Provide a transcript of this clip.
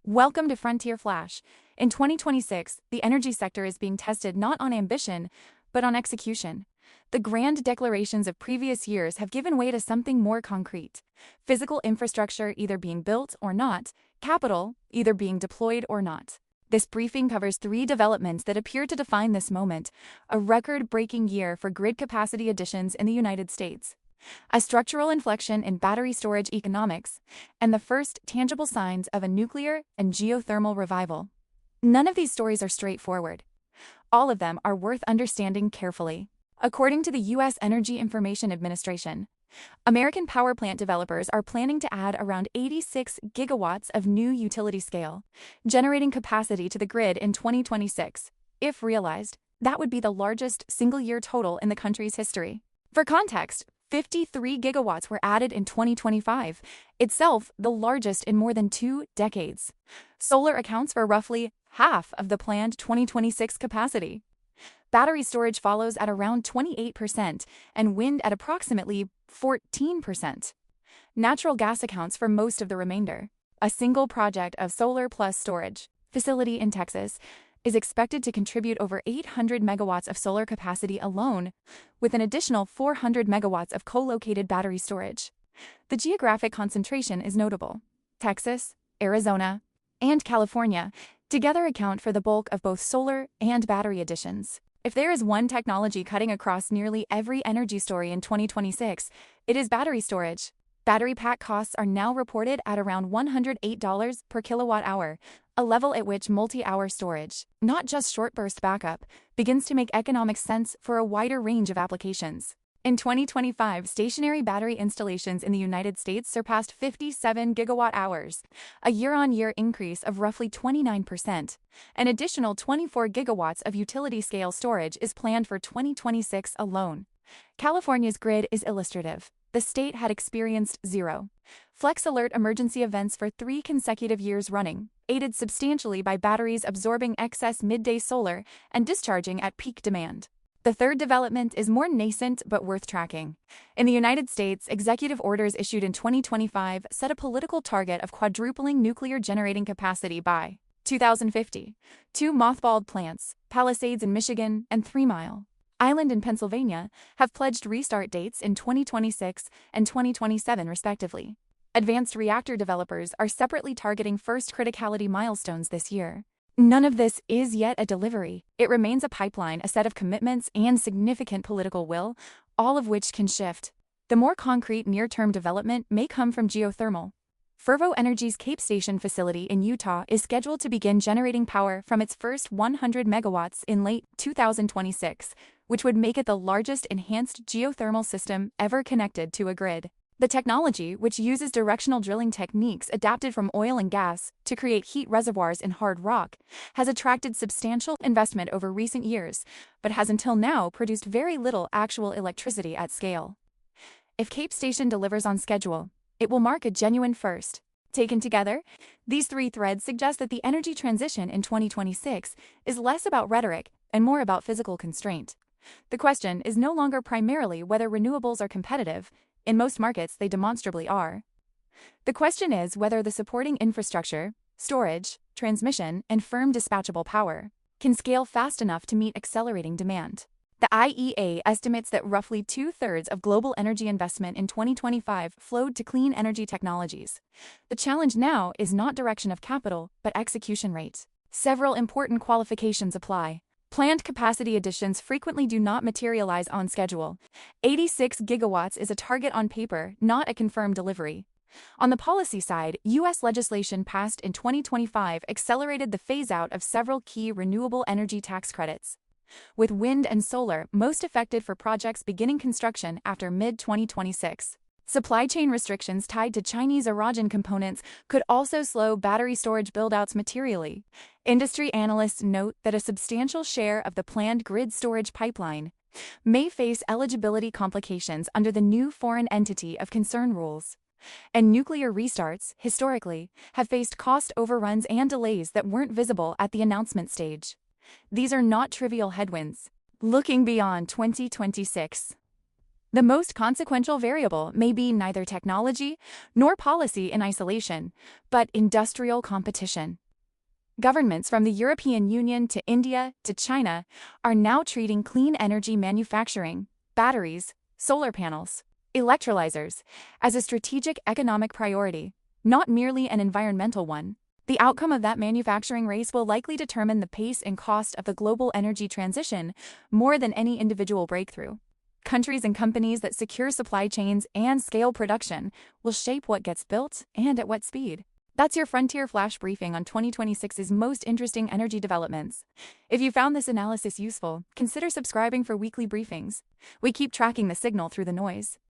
Welcome to Frontier Flash. In 2026, the energy sector is being tested not on ambition, but on execution. The grand declarations of previous years have given way to something more concrete. Physical infrastructure either being built or not, capital either being deployed or not. This briefing covers 3 developments that appear to define this moment: a record-breaking year for grid capacity additions in the United States, a structural inflection in battery storage economics, and the first tangible signs of a nuclear and geothermal revival. None of these stories are straightforward. All of them are worth understanding carefully. According to the U.S. Energy Information Administration, American power plant developers are planning to add around 86 gigawatts of new utility-scale generating capacity to the grid in 2026. If realized, that would be the largest single-year total in the country's history. For context, 53 gigawatts were added in 2025, itself the largest in more than 2 decades. Solar accounts for roughly half of the planned 2026 capacity. Battery storage follows at around 28%, and wind at approximately 14%. Natural gas accounts for most of the remainder. A single project of solar plus storage facility in Texas is expected to contribute over 800 megawatts of solar capacity alone, with an additional 400 megawatts of co-located battery storage. The geographic concentration is notable. Texas, Arizona, and California together account for the bulk of both solar and battery additions. If there is one technology cutting across nearly every energy story in 2026, it is battery storage. Battery pack costs are now reported at around $108 per kilowatt hour, a level at which multi-hour storage, not just short-burst backup, begins to make economic sense for a wider range of applications. In 2025, stationary battery installations in the United States surpassed 57 gigawatt-hours, a year-on-year increase of roughly 29%. An additional 24 gigawatts of utility-scale storage is planned for 2026 alone. California's grid is illustrative. The state had experienced 0 Flex Alert emergency events for 3 consecutive years running, aided substantially by batteries absorbing excess midday solar and discharging at peak demand. The third development is more nascent but worth tracking. In the United States, executive orders issued in 2025 set a political target of quadrupling nuclear generating capacity by 2050. 2 mothballed plants, Palisades in Michigan and 3 Mile Island in Pennsylvania, have pledged restart dates in 2026 and 2027 respectively. Advanced reactor developers are separately targeting first criticality milestones this year. None of this is yet a delivery. It remains a pipeline, a set of commitments, and significant political will, all of which can shift. The more concrete near-term development may come from geothermal. Fervo Energy's Cape Station facility in Utah is scheduled to begin generating power from its first 100 megawatts in late 2026, which would make it the largest enhanced geothermal system ever connected to a grid. The technology, which uses directional drilling techniques adapted from oil and gas to create heat reservoirs in hard rock, has attracted substantial investment over recent years, but has until now produced very little actual electricity at scale. If Cape Station delivers on schedule, it will mark a genuine first. Taken together, these 3 threads suggest that the energy transition in 2026 is less about rhetoric and more about physical constraint. The question is no longer primarily whether renewables are competitive. In most markets, they demonstrably are. The question is whether the supporting infrastructure, storage, transmission, and firm dispatchable power can scale fast enough to meet accelerating demand. The IEA estimates that roughly 2/3 of global energy investment in 2025 flowed to clean energy technologies. The challenge now is not direction of capital, but execution rate. Several important qualifications apply. Planned capacity additions frequently do not materialize on schedule. 86 gigawatts is a target on paper, not a confirmed delivery. On the policy side, U.S. legislation passed in 2025 accelerated the phase-out of several key renewable energy tax credits, with wind and solar most affected for projects beginning construction after mid-2026. Supply chain restrictions tied to Chinese origin components could also slow battery storage buildouts materially. Industry analysts note that a substantial share of the planned grid storage pipeline may face eligibility complications under the new foreign entity of concern rules. And nuclear restarts, historically, have faced cost overruns and delays that weren't visible at the announcement stage. These are not trivial headwinds. Looking beyond 2026, The most consequential variable may be neither technology nor policy in isolation, but industrial competition. Governments from the European Union to India to China are now treating clean energy manufacturing, batteries, solar panels, electrolyzers, as a strategic economic priority, not merely an environmental one. The outcome of that manufacturing race will likely determine the pace and cost of the global energy transition more than any individual breakthrough. Countries and companies that secure supply chains and scale production will shape what gets built and at what speed. That's your Frontier Flash briefing on 2026's most interesting energy developments. If you found this analysis useful, consider subscribing for weekly briefings. We keep tracking the signal through the noise.